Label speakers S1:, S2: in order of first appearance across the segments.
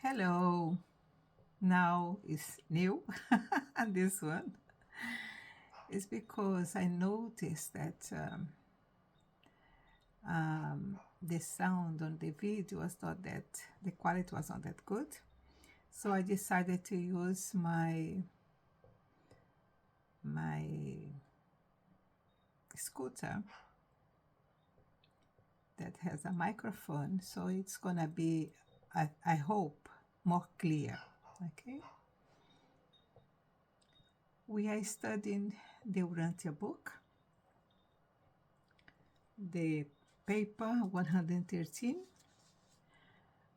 S1: Hello. Now is new. And this one is because I noticed that the sound on the video was not that, the quality was not that good. So I decided to use my scooter that has a microphone. So it's gonna be, I hope, more clear. Okay. We are studying the Urantia book, the paper 113,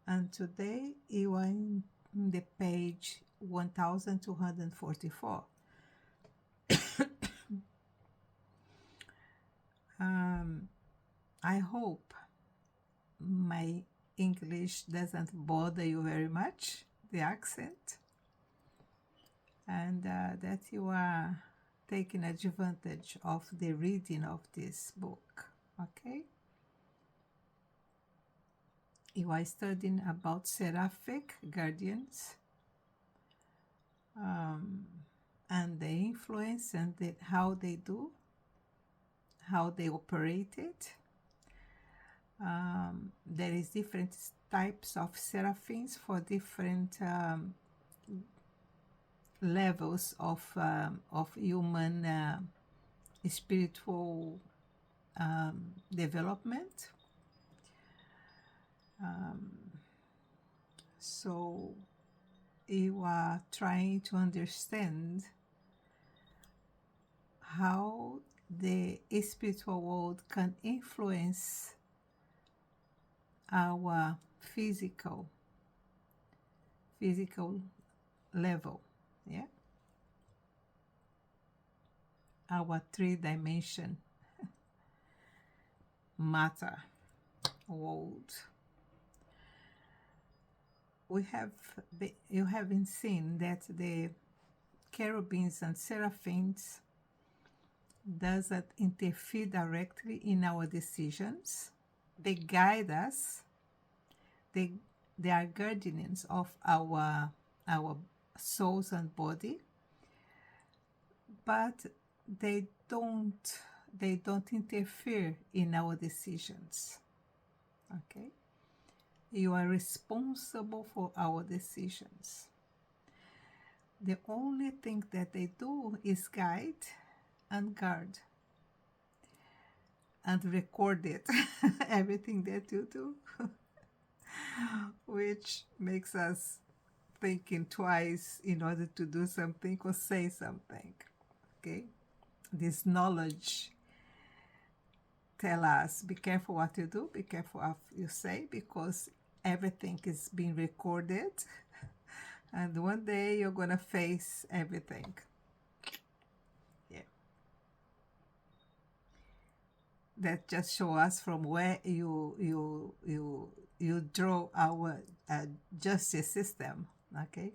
S1: and today you are in the page 1244. I hope my English doesn't bother you very much, the accent, and that you are taking advantage of the reading of this book. Okay? You are studying about seraphic guardians and the influence and how they do, how they operate it. There is different types of seraphims for different levels of human spiritual development. So you are trying to understand how the spiritual world can influence our physical level, yeah, our three-dimension matter world. You haven't seen that the cherubims and seraphims doesn't interfere directly in our decisions. They guide us. They are guardians of our souls and body, but they don't interfere in our decisions. Okay? You are responsible for our decisions. The only thing that they do is guide and guard and record it, everything that you do, which makes us thinking twice in order to do something or say something. Okay? This knowledge tell us, be careful what you do, be careful what you say, because everything is being recorded, and one day you're gonna face everything. Yeah. That just show us from where you draw our justice system. Okay.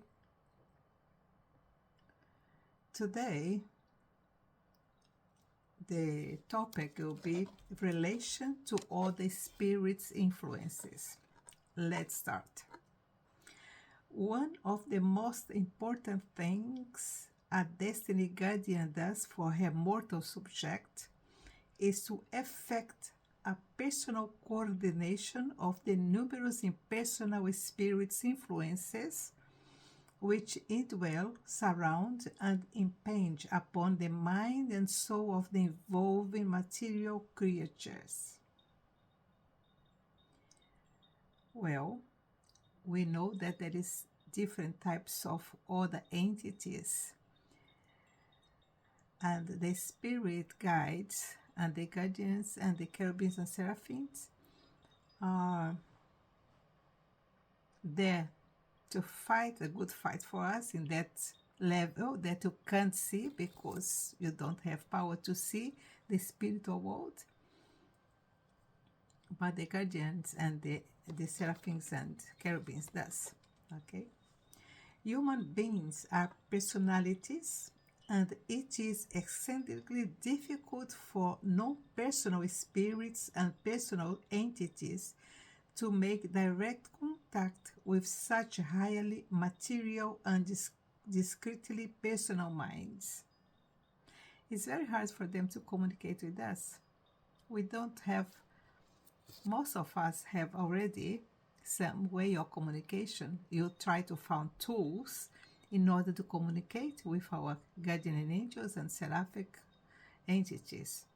S1: Today, the topic will be relation to all the spirits' influences. Let's start. One of the most important things a destiny guardian does for her mortal subject is to effect a personal coordination of the numerous impersonal spirits' influences which indwell, surround, and impinge upon the mind and soul of the evolving material creatures. Well, we know that there is different types of other entities, and the spirit guides and the guardians and the cherubims and seraphims are there to fight a good fight for us in that level that you can't see because you don't have power to see the spiritual world. But the guardians and the seraphims and cherubims does. Okay. Human beings are personalities, and it is eccentrically difficult for non-personal spirits and personal entities to make direct contact with such highly material and discreetly personal minds. It's very hard for them to communicate with us. We don't have, most of us have already some way of communication. You try to find tools in order to communicate with our guardian angels and seraphic entities.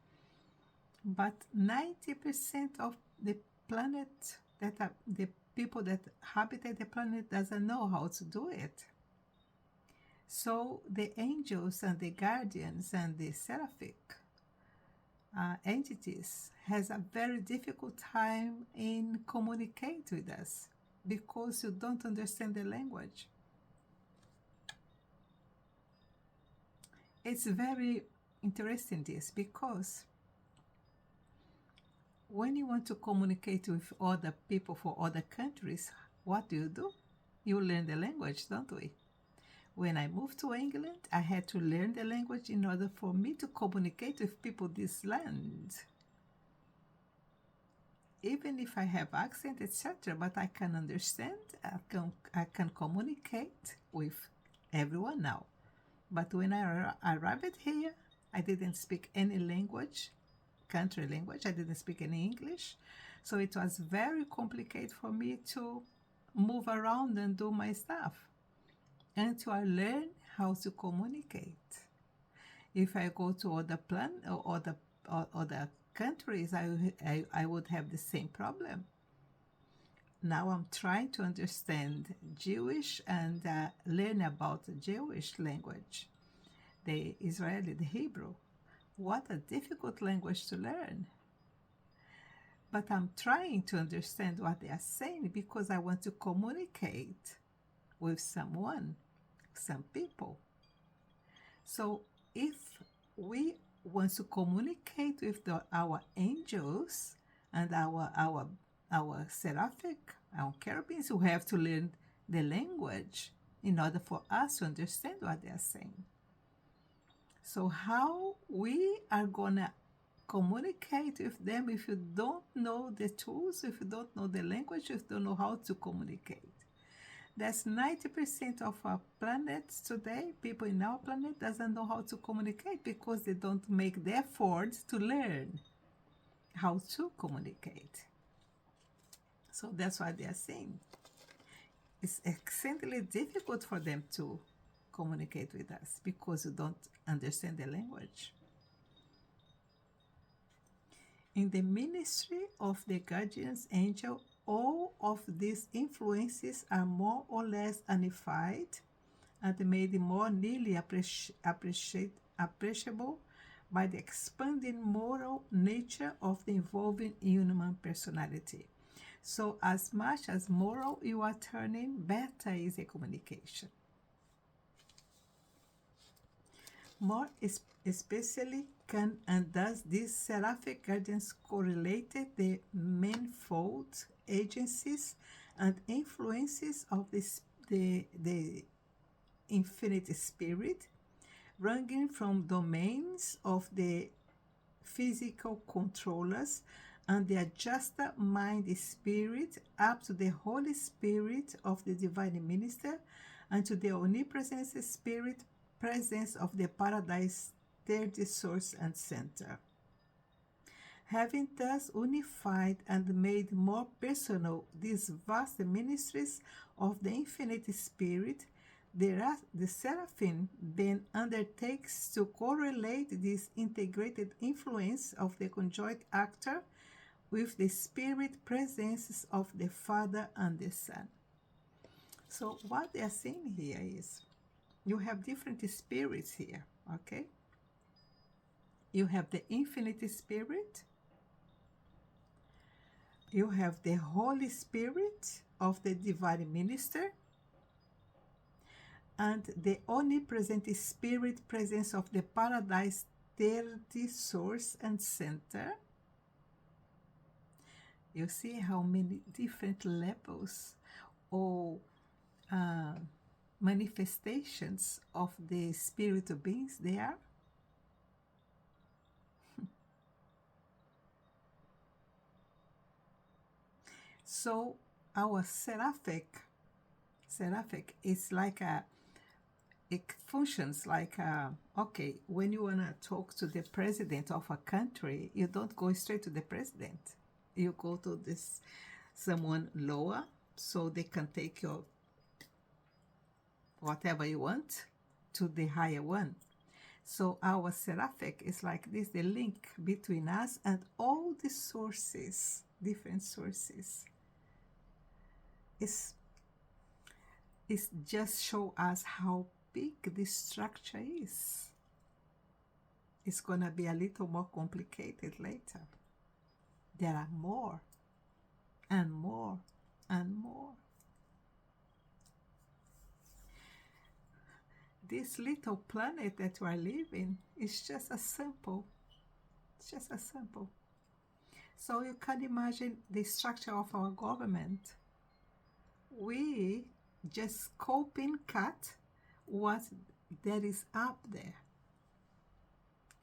S1: But 90% of the planet the people that habitat the planet doesn't know how to do it. So the angels and the guardians and the seraphic entities has a very difficult time in communicate with us because you don't understand the language. It's very interesting this because when you want to communicate with other people for other countries, what do? You learn the language, don't we? When I moved to England, I had to learn the language in order for me to communicate with people this land. Even if I have accent, etc., but I can understand, I can communicate with everyone now. But when I arrived here, I didn't speak any language, country language. I didn't speak any English. So it was very complicated for me to move around and do my stuff until I learn how to communicate. If I go to other other countries, I would have the same problem. Now I'm trying to understand Jewish and learn about the Jewish language, the Israeli, the Hebrew. What a difficult language to learn. But I'm trying to understand what they are saying because I want to communicate with someone, some people. So if we want to communicate with our angels and our seraphic, our cherubims, who have to learn the language in order for us to understand what they are saying. So how we are gonna communicate with them if you don't know the tools, if you don't know the language, if you don't know how to communicate? That's 90% of our planet today. People in our planet doesn't know how to communicate because they don't make the effort to learn how to communicate. So that's what they are saying. It's extremely difficult for them to communicate with us because you don't understand the language. In the ministry of the guardian's angel, all of these influences are more or less unified and made more nearly appreciable by the expanding moral nature of the evolving human personality. So as much as moral you are turning, better is the communication. More especially can and does these seraphic guardians correlate the manifold agencies and influences of the infinite spirit, ranging from domains of the physical controllers and the adjuster mind spirit up to the Holy Spirit of the divine minister and to the omnipresence spirit presence of the paradise third source and center. Having thus unified and made more personal these vast ministries of the infinite spirit, the seraphim then undertakes to correlate this integrated influence of the conjoint actor with the spirit presences of the Father and the Son. So what they are saying here is, you have different spirits here, okay? You have the infinite spirit. You have the Holy Spirit of the divine minister. And the omnipresent spirit presence of the paradise third source and center. You see how many different levels or manifestations of the spiritual beings they are. So our seraphic is like it functions like okay, when you want to talk to the president of a country, you don't go straight to the president. You go to this someone lower so they can take your whatever you want to the higher one. So our seraphic is like this, the link between us and all the sources, different sources. It's just show us how big this structure is. It's gonna be a little more complicated later. There are more and more and more. This little planet that we are living is just a sample. It's just a sample. So you can imagine the structure of our government. We just copy and cut what there is up there.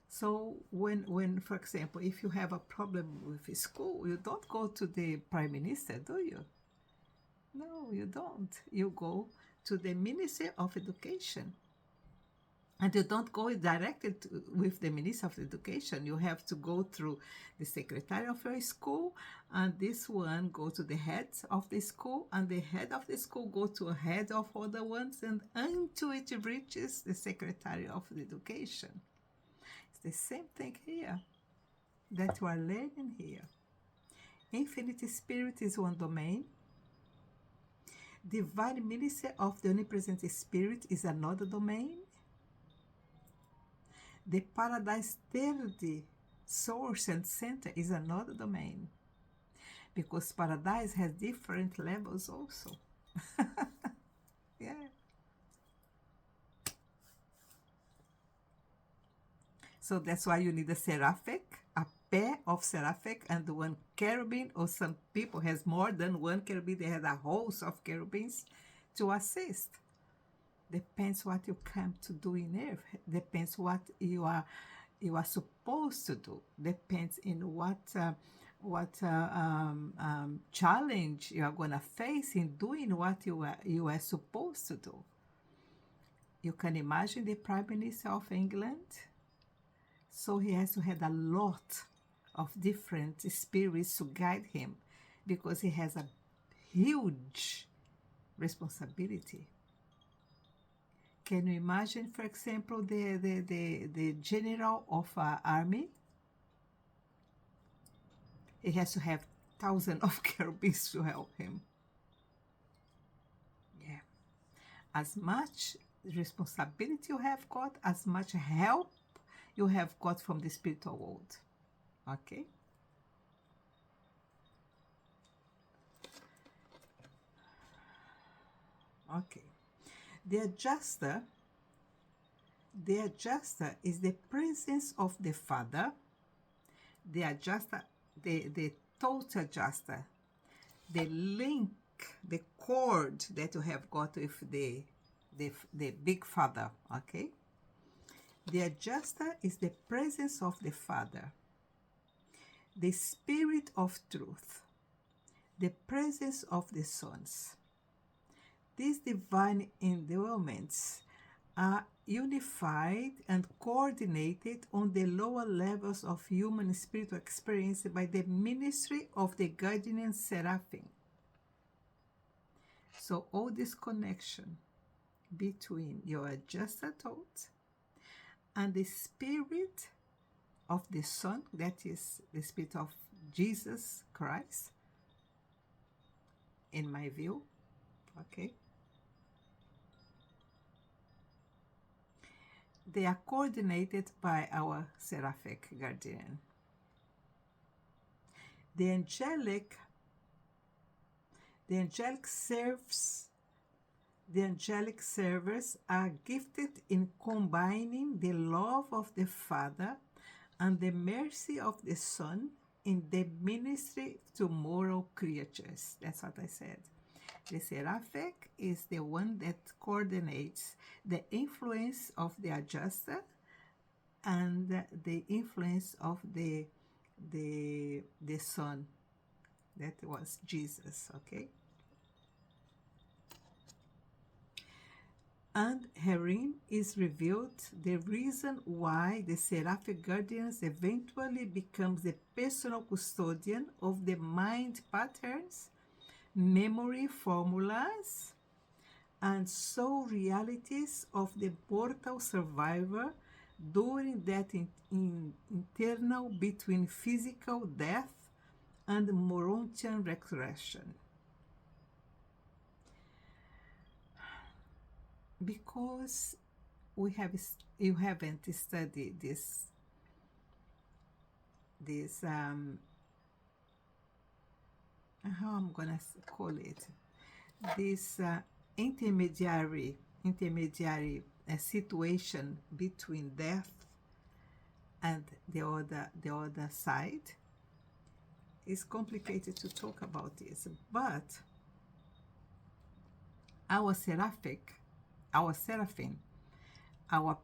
S1: So when, for example, if you have a problem with a school, you don't go to the prime minister, do you? No, you don't. You go to the Ministry of Education. And you don't go directly with the Minister of Education. You have to go through the secretary of your school, and this one go to the head of the school, and the head of the school go to a head of other ones, and until it reaches the secretary of the education. It's the same thing here that you are learning here. Infinite Spirit is one domain. Divine Ministry of the Omnipresent Spirit is another domain. The Paradise Third source and center is another domain, because paradise has different levels also. Yeah. So that's why you need a seraphic, a pair of seraphic, and one cherubim, or some people has more than one cherubim. They have a host of cherubims to assist. Depends what you come to do in earth. Depends what you are supposed to do. Depends in what challenge you are gonna face in doing what you are supposed to do. You can imagine the Prime Minister of England. So he has to have a lot of different spirits to guide him, because he has a huge responsibility. Can you imagine, for example, the general of an army? He has to have thousands of cherubims to help him. Yeah. As much responsibility you have got, as much help you have got from the spiritual world. Okay? Okay. The adjuster is the presence of the Father. The adjuster, the total adjuster, the link, the cord that you have got with the big Father. Okay? The adjuster is the presence of the Father, the Spirit of truth, the presence of the sons. These divine endowments are unified and coordinated on the lower levels of human spiritual experience by the ministry of the guardian seraphim. So all this connection between your adjusted thought and the spirit of the Son, that is the spirit of Jesus Christ, in my view, okay? They are coordinated by our seraphic guardian. The angelic servers are gifted in combining the love of the Father and the mercy of the Son in the ministry to moral creatures. That's what I said. The seraphic is the one that coordinates the influence of the adjuster and the influence of the Son, That was Jesus, okay? And herein is revealed the reason why the seraphic guardians eventually becomes the personal custodian of the mind patterns, memory formulas, and soul realities of the mortal survivor during that internal between physical death and Morontian resurrection. Because you haven't studied this how I'm gonna call it, this intermediary situation between death and the other side. It's complicated to talk about this, but our seraphim, our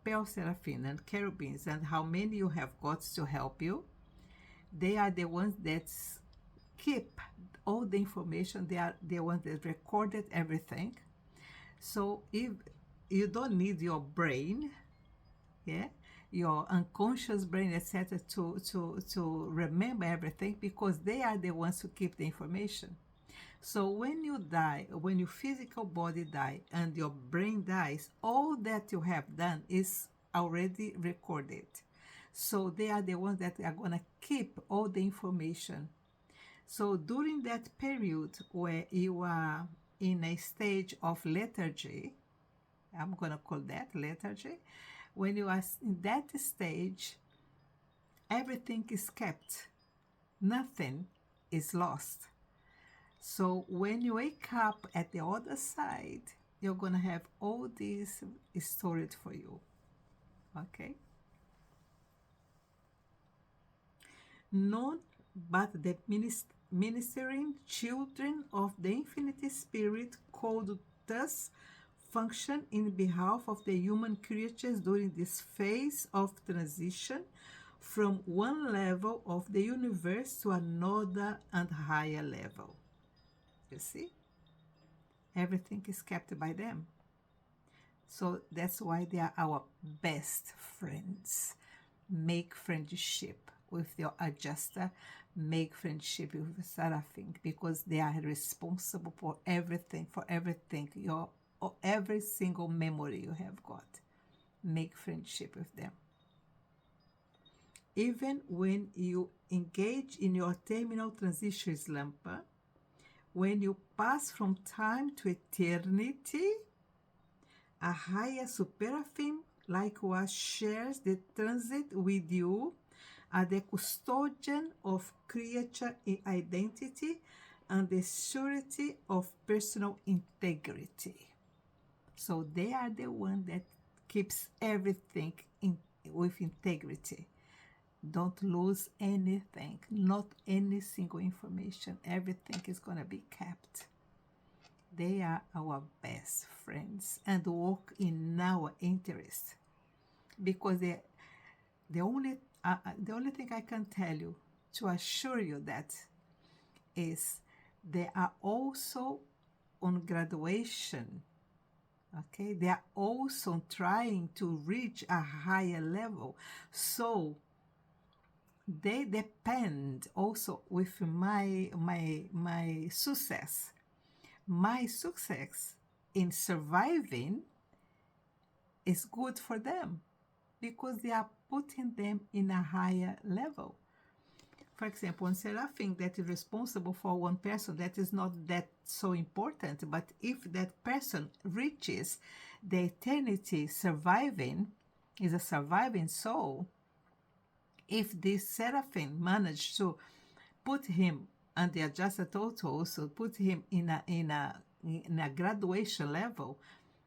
S1: pale seraphim and cherubims, and how many you have got to help you, they are the ones that keep all the information. They are the ones that recorded everything. So if you don't need your brain, your unconscious brain, etc., to remember everything, because they are the ones who keep the information. So when you die, when your physical body dies and your brain dies, all that you have done is already recorded. So they are the ones that are going to keep all the information. So during that period where you are in a stage of lethargy, I'm going to call that lethargy, when you are in that stage, everything is kept. Nothing is lost. So when you wake up at the other side, you're going to have all this stored for you. Okay? None but the ministering children of the Infinite Spirit could thus function in behalf of the human creatures during this phase of transition from one level of the universe to another and higher level. You see? Everything is kept by them. So that's why they are our best friends. Make friendship with your adjuster, make friendship with Seraphim, because they are responsible for everything, every single memory you have got. Make friendship with them. Even when you engage in your terminal transition slumber, when you pass from time to eternity, a higher seraphim likewise shares the transit with you as the custodian of creature identity and the surety of personal integrity. So they are the one that keeps everything with integrity. Don't lose anything, not any single information. Everything is going to be kept. They are our best friends and work in our interest. Because the only thing I can tell you to assure you that is they are also on graduation. Okay, they are also trying to reach a higher level. So they depend also with my success. My success in surviving is good for them because they are putting them in a higher level. For example, one seraphim that is responsible for one person, that is not that so important, but if that person reaches the eternity surviving, is a surviving soul, if this seraphim managed to put him and the adjusted total, so put him in a graduation level,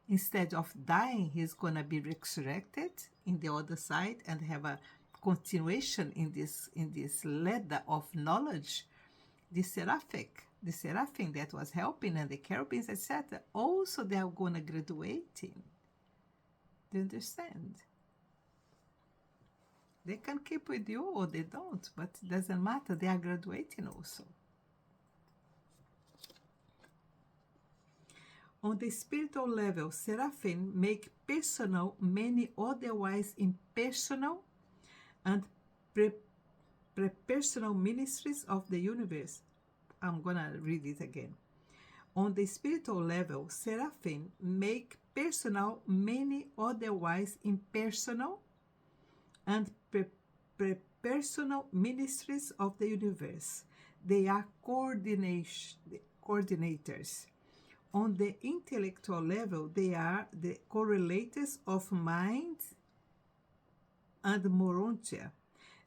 S1: instead of dying, he's going to be resurrected in the other side and have a continuation in this ladder of knowledge. The seraphim that was helping, and the cherubims, etc., also they are going to graduating. Do you understand? They can keep with you or they don't, but it doesn't matter. They are graduating also. On the spiritual level, seraphim make personal many otherwise impersonal and pre-personal ministries of the universe. I'm gonna read it again. On the spiritual level, seraphim make personal many otherwise impersonal and pre-personal ministries of the universe. They are coordinators. On the intellectual level, they are the correlators of mind and Morontia.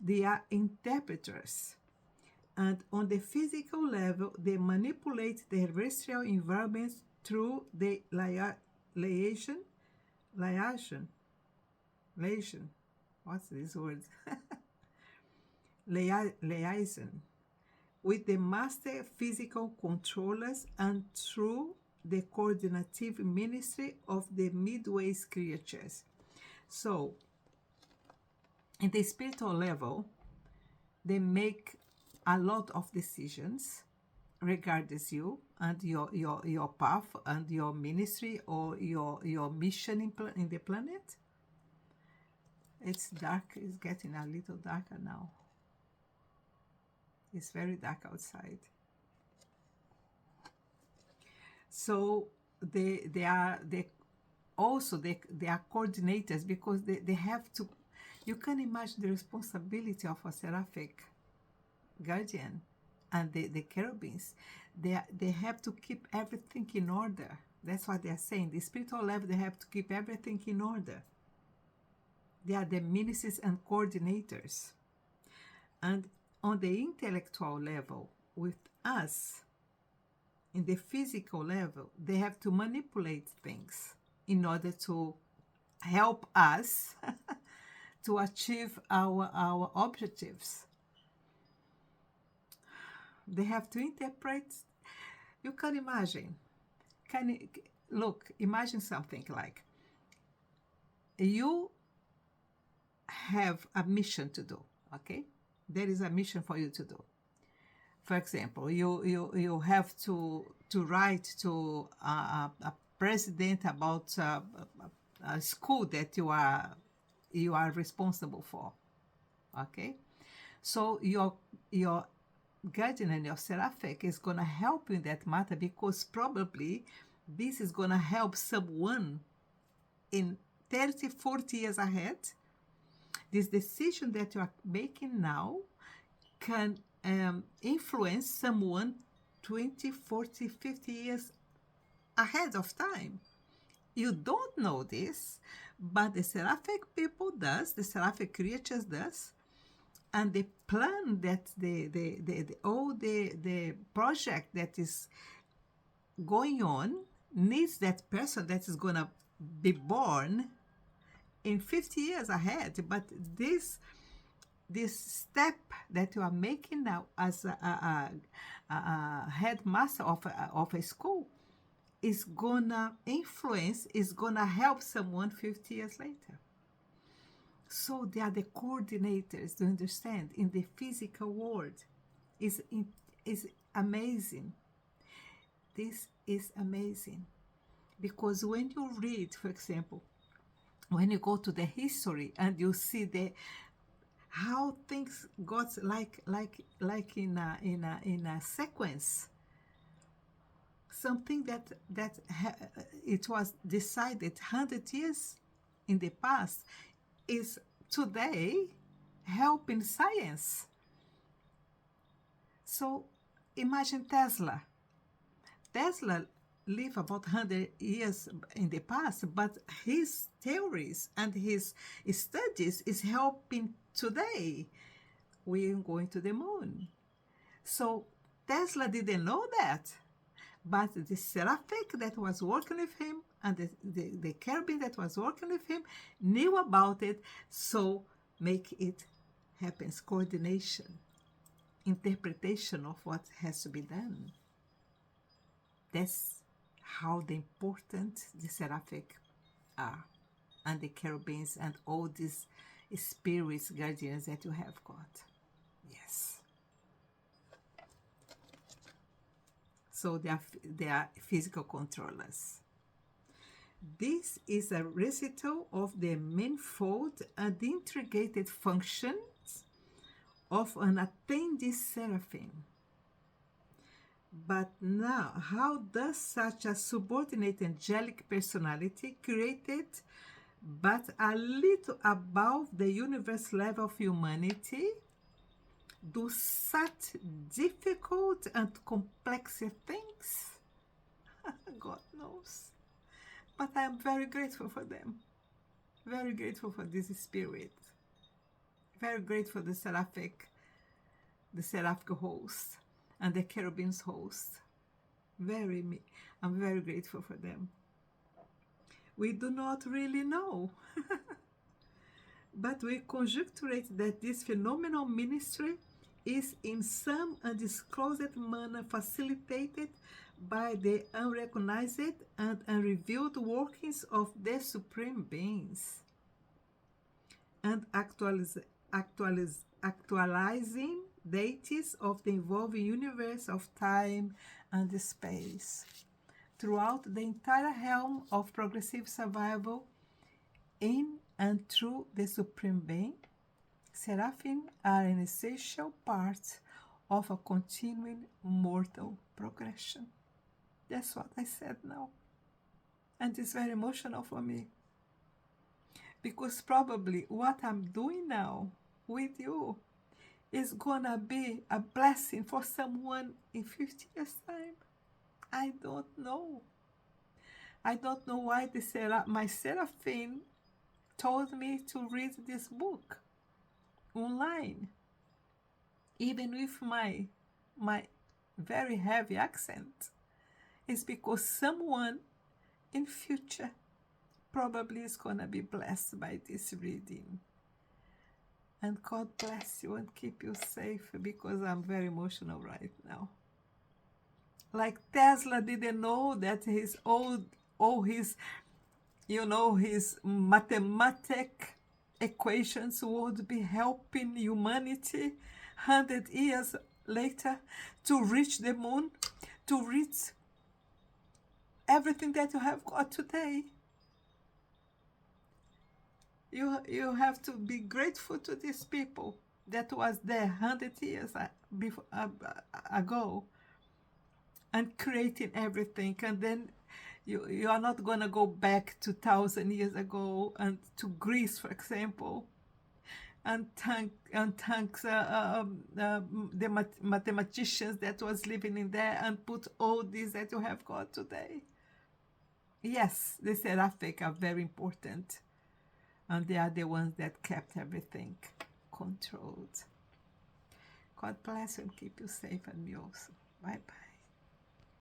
S1: They are interpreters. And on the physical level, they manipulate the terrestrial environment through the liaison. What's this word? Liaison with the master physical controllers and through the coordinative ministry of the midways creatures. So, in the spiritual level, they make a lot of decisions regardless you and your path and your ministry or your mission in the planet. It's dark. It's getting a little darker now. It's very dark outside. So they are coordinators because they have to. You can imagine the responsibility of a seraphic guardian and the cherubims. They have to keep everything in order. That's what they are saying. The spiritual level, they have to keep everything in order. They are the ministers and coordinators. And on the intellectual level, with us, in the physical level, they have to manipulate things in order to help us to achieve our objectives. They have to interpret. You can imagine. Imagine something like you have a mission to do, okay? There is a mission for you to do. For example, you have to write to a president about a school that you are responsible for, okay? So your guardian and your seraphic is going to help you in that matter because probably this is going to help someone in 30, 40 years ahead. This decision that you are making now can influence someone 20, 40, 50 years ahead of time. You don't know this, but the seraphic people does, the seraphic creatures does, and the plan that the project that is going on needs that person that is going to be born in 50 years ahead. But this step that you are making now as a headmaster of a school is gonna influence, is gonna help someone 50 years later. So they are the coordinators, do you understand? In the physical world. Is amazing. This is amazing. Because when you read, for example, when you go to the history and you see how things got like in a sequence, something that it was decided 100 years in the past is today helping science. So imagine Tesla. Tesla lived about 100 years in the past, but his theories and his studies is helping today. We're going to the moon. So Tesla didn't know that, but the seraphic that was working with him and the cherubim that was working with him knew about it, so make it happen. Coordination, interpretation of what has to be done. That's how important the seraphic are, and the cherubims and all these spirits, guardians that you have got. Yes. So they are physical controllers. This is a recital of the manifold and integrated functions of an attending seraphim. But now, how does such a subordinate angelic personality, created but a little above the universe level of humanity, do such difficult and complex things? God knows. But I am very grateful for them. Very grateful for this spirit. Very grateful for the seraphic host and the cherubim's host. I'm very grateful for them. We do not really know. But we conjecturate that this phenomenal ministry is in some undisclosed manner facilitated by the unrecognized and unrevealed workings of the supreme beings, and actualizing deities of the evolving universe of time and space throughout the entire realm of progressive survival. In and through the supreme being, seraphim are an essential part of a continuing mortal progression. That's what I said now. And it's very emotional for me. Because probably what I'm doing now with you is gonna be a blessing for someone in 50 years' time. I don't know. I don't know why my seraphim told me to read this book online, even with my very heavy accent. It's because someone in future probably is gonna be blessed by this reading. And God bless you and keep you safe, because I'm very emotional right now. Like Tesla didn't know that his mathematic equations would be helping humanity 100 years later to reach the moon, to reach everything that you have got today. You have to be grateful to these people that was there 100 years ago and creating everything. And then you are not going to go back 2,000 years ago and to Greece, for example, and thank the mathematicians that was living in there and put all this that you have got today. Yes, the seraphic are very important, and they are the ones that kept everything controlled. God bless you and keep you safe, and me also. Bye-bye.